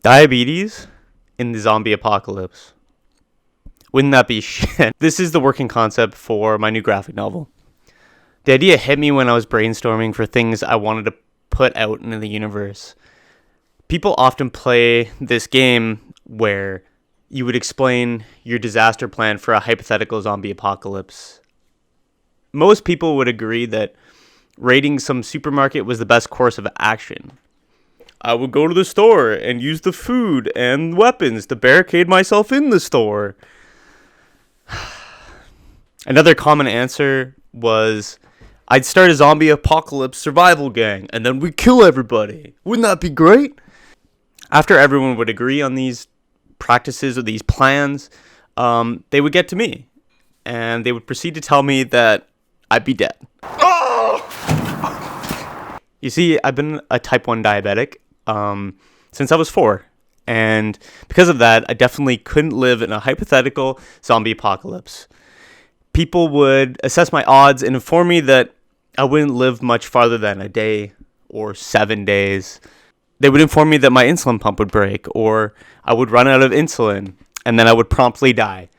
Diabetes in the zombie apocalypse. Wouldn't that be shit? This is the working concept for my new graphic novel. The idea hit me when I was brainstorming for things I wanted to put out into the universe. People often play this game where you would explain your disaster plan for a hypothetical zombie apocalypse. Most people would agree that raiding some supermarket was the best course of action. I would go to the store and use the food and weapons to barricade myself in the store. Another common answer was, I'd start a zombie apocalypse survival gang and then we'd kill everybody. Wouldn't that be great? After everyone would agree on these practices or these plans, they would get to me and they would proceed to tell me that I'd be dead. Oh! You see, I've been a type 1 diabetic since I was 4. And because of that, I definitely couldn't live in a hypothetical zombie apocalypse. People would assess my odds and inform me that I wouldn't live much farther than a day or 7 days. They would inform me that my insulin pump would break or I would run out of insulin and then I would promptly die.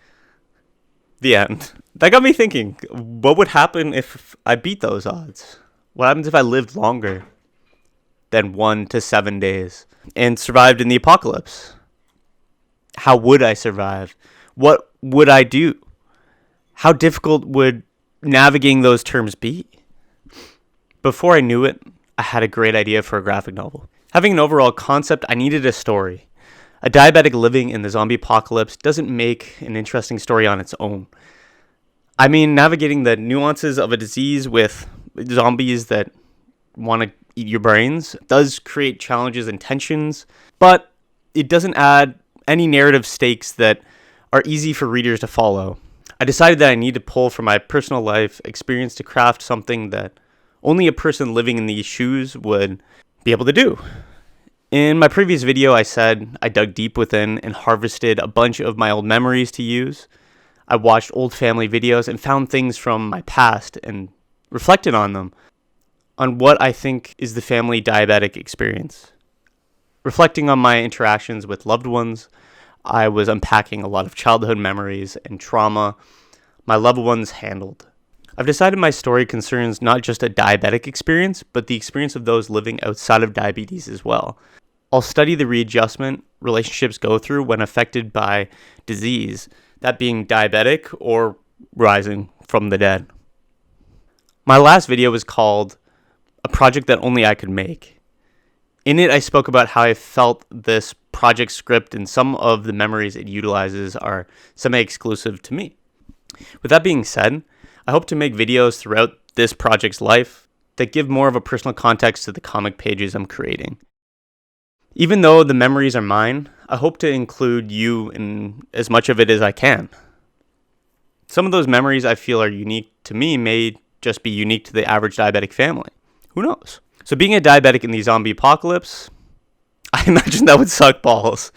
The end. That got me thinking, what would happen if I beat those odds? What happens if I lived longer than 1 to 7 days and survived in the apocalypse? How would I survive? What would I do? How difficult would navigating those terms be? Before I knew it, I had a great idea for a graphic novel. Having an overall concept, I needed a story. A diabetic living in the zombie apocalypse doesn't make an interesting story on its own. I mean, navigating the nuances of a disease with zombies that want to eat your brains does create challenges and tensions, but it doesn't add any narrative stakes that are easy for readers to follow. I decided that I need to pull from my personal life experience to craft something that only a person living in these shoes would be able to do. In my previous video, I said I dug deep within and harvested a bunch of my old memories to use. I watched old family videos and found things from my past and reflected on them, on what I think is the family diabetic experience. Reflecting on my interactions with loved ones, I was unpacking a lot of childhood memories and trauma my loved ones handled. I've decided my story concerns not just a diabetic experience, but the experience of those living outside of diabetes as well. I'll study the readjustment relationships go through when affected by disease, that being diabetic or rising from the dead. My last video was called A Project That Only I Could Make. In it, I spoke about how I felt this project script and some of the memories it utilizes are semi-exclusive to me. With that being said, I hope to make videos throughout this project's life that give more of a personal context to the comic pages I'm creating. Even though the memories are mine, I hope to include you in as much of it as I can. Some of those memories I feel are unique to me may just be unique to the average diabetic family. Who knows? So being a diabetic in the zombie apocalypse, I imagine that would suck balls.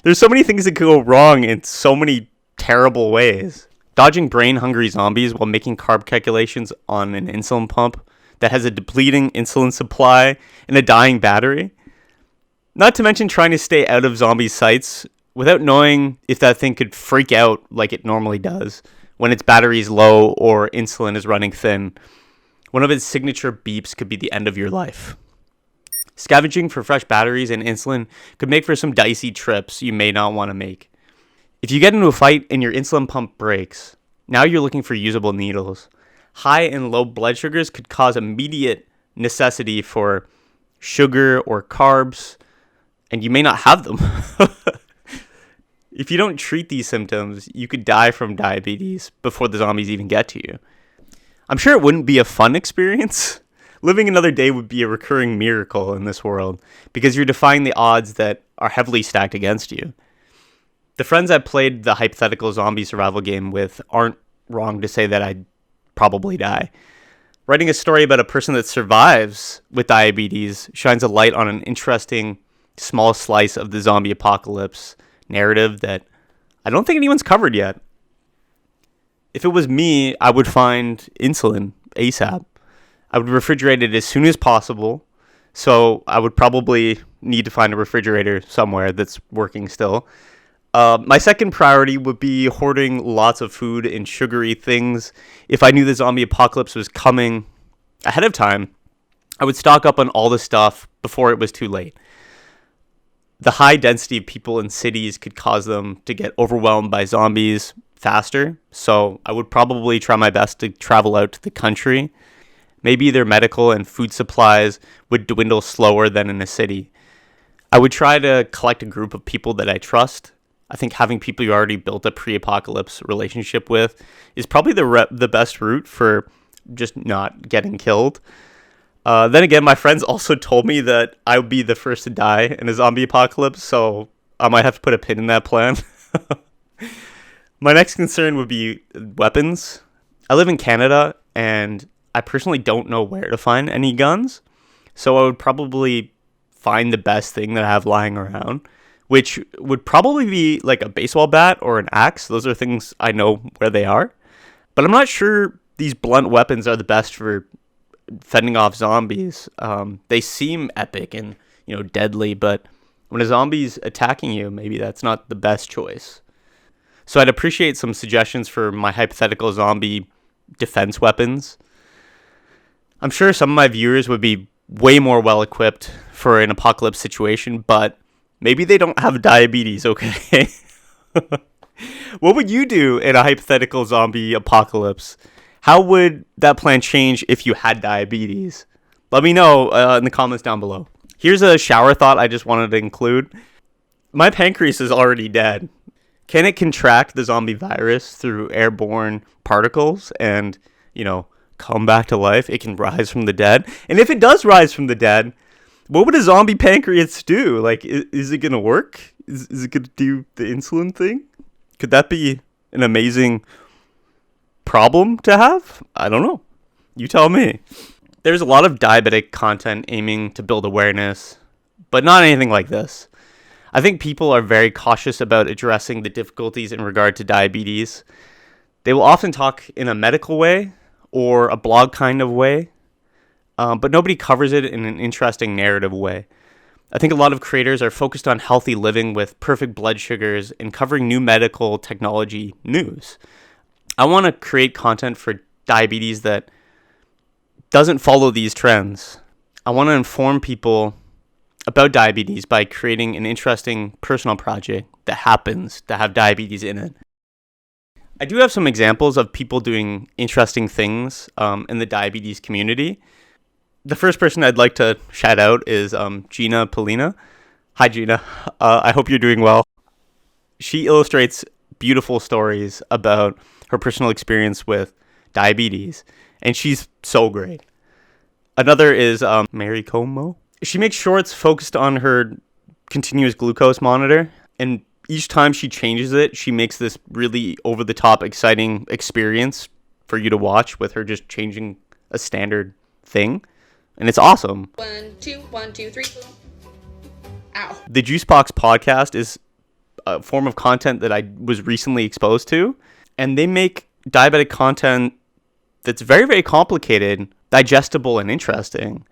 There's so many things that could go wrong in so many terrible ways. Dodging brain-hungry zombies while making carb calculations on an insulin pump that has a depleting insulin supply and a dying battery. Not to mention trying to stay out of zombie sights without knowing if that thing could freak out like it normally does when its battery is low or insulin is running thin. One of its signature beeps could be the end of your life. Scavenging for fresh batteries and insulin could make for some dicey trips you may not want to make. If you get into a fight and your insulin pump breaks, now you're looking for usable needles. High and low blood sugars could cause immediate necessity for sugar or carbs, and you may not have them. If you don't treat these symptoms, you could die from diabetes before the zombies even get to you. I'm sure it wouldn't be a fun experience. Living another day would be a recurring miracle in this world because you're defying the odds that are heavily stacked against you. The friends I played the hypothetical zombie survival game with aren't wrong to say that I'd probably die. Writing a story about a person that survives with diabetes shines a light on an interesting small slice of the zombie apocalypse narrative that I don't think anyone's covered yet. If it was me, I would find insulin ASAP. I would refrigerate it as soon as possible, so I would probably need to find a refrigerator somewhere that's working still. My second priority would be hoarding lots of food and sugary things. If I knew the zombie apocalypse was coming ahead of time, I would stock up on all the stuff before it was too late. The high density of people in cities could cause them to get overwhelmed by zombies faster, so I would probably try my best to travel out to the country. Maybe their medical and food supplies would dwindle slower than in a city. I would try to collect a group of people that I trust. I think having people you already built a pre-apocalypse relationship with is probably the best route for just not getting killed. Then again, my friends also told me that I would be the first to die in a zombie apocalypse, so I might have to put a pin in that plan. My next concern would be weapons. I live in Canada, and I personally don't know where to find any guns, so I would probably find the best thing that I have lying around, which would probably be like a baseball bat or an axe. Those are things I know where they are, but I'm not sure these blunt weapons are the best for fending off zombies. They seem epic and deadly, but when a zombie's attacking you, maybe that's not the best choice. So I'd appreciate some suggestions for my hypothetical zombie defense weapons. I'm sure some of my viewers would be way more well equipped for an apocalypse situation, but maybe they don't have diabetes, okay? What would you do in a hypothetical zombie apocalypse? How would that plan change if you had diabetes? Let me know in the comments down below. Here's a shower thought I just wanted to include. My pancreas is already dead. Can it contract the zombie virus through airborne particles and, come back to life? It can rise from the dead. And if it does rise from the dead, what would a zombie pancreas do? Like, is it going to work? Is it going to do the insulin thing? Could that be an amazing problem to have? I don't know. You tell me. There's a lot of diabetic content aiming to build awareness, but not anything like this. I think people are very cautious about addressing the difficulties in regard to diabetes. They will often talk in a medical way or a blog kind of way, but nobody covers it in an interesting narrative way. I think a lot of creators are focused on healthy living with perfect blood sugars and covering new medical technology news. I want to create content for diabetes that doesn't follow these trends. I want to inform people about diabetes by creating an interesting personal project that happens to have diabetes in it. I do have some examples of people doing interesting things in the diabetes community. The first person I'd like to shout out is Gina Polina. Hi, Gina. I hope you're doing well. She illustrates beautiful stories about her personal experience with diabetes, and she's so great. Another is Mary Como. She makes shorts focused on her continuous glucose monitor, and each time she changes it, she makes this really over-the-top exciting experience for you to watch with her just changing a standard thing, and it's awesome. 1, 2, 1, 2, 3, boom. Ow. The Juicebox podcast is a form of content that I was recently exposed to, and they make diabetic content that's very, very complicated, digestible, and interesting.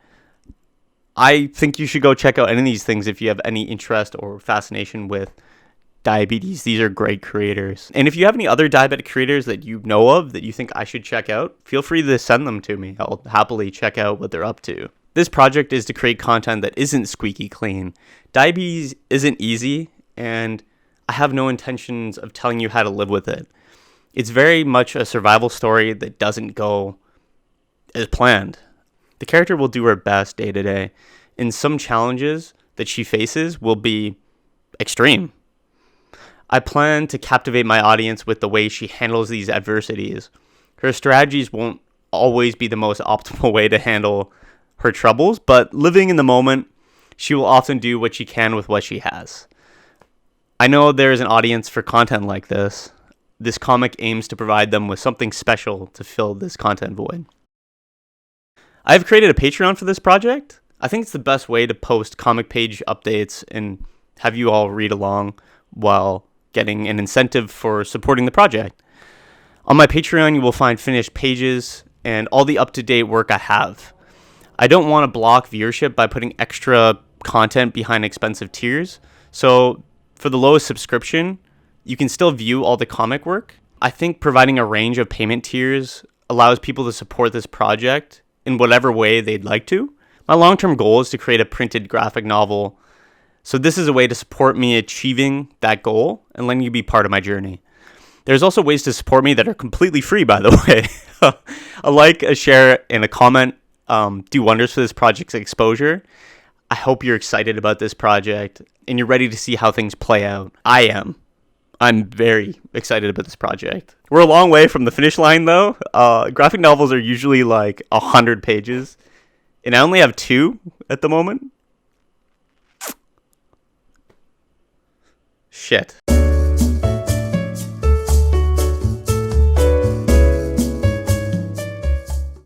I think you should go check out any of these things if you have any interest or fascination with diabetes. These are great creators. And if you have any other diabetic creators that you know of that you think I should check out, feel free to send them to me. I'll happily check out what they're up to. This project is to create content that isn't squeaky clean. Diabetes isn't easy, and I have no intentions of telling you how to live with it. It's very much a survival story that doesn't go as planned. The character will do her best day to day, and some challenges that she faces will be extreme. I plan to captivate my audience with the way she handles these adversities. Her strategies won't always be the most optimal way to handle her troubles, but living in the moment, she will often do what she can with what she has. I know there is an audience for content like this. This comic aims to provide them with something special to fill this content void. I've created a Patreon for this project. I think it's the best way to post comic page updates and have you all read along while getting an incentive for supporting the project. On my Patreon, you will find finished pages and all the up-to-date work I have. I don't want to block viewership by putting extra content behind expensive tiers. So for the lowest subscription, you can still view all the comic work. I think providing a range of payment tiers allows people to support this project in whatever way they'd like to. My long-term goal is to create a printed graphic novel. So this is a way to support me achieving that goal and letting you be part of my journey. There's also ways to support me that are completely free, by the way. A like, a share, and a comment do wonders for this project's exposure. I hope you're excited about this project and you're ready to see how things play out. I am. I'm very excited about this project. We're a long way from the finish line, though. Graphic novels are usually like 100 pages, and I only have 2 at the moment. Shit.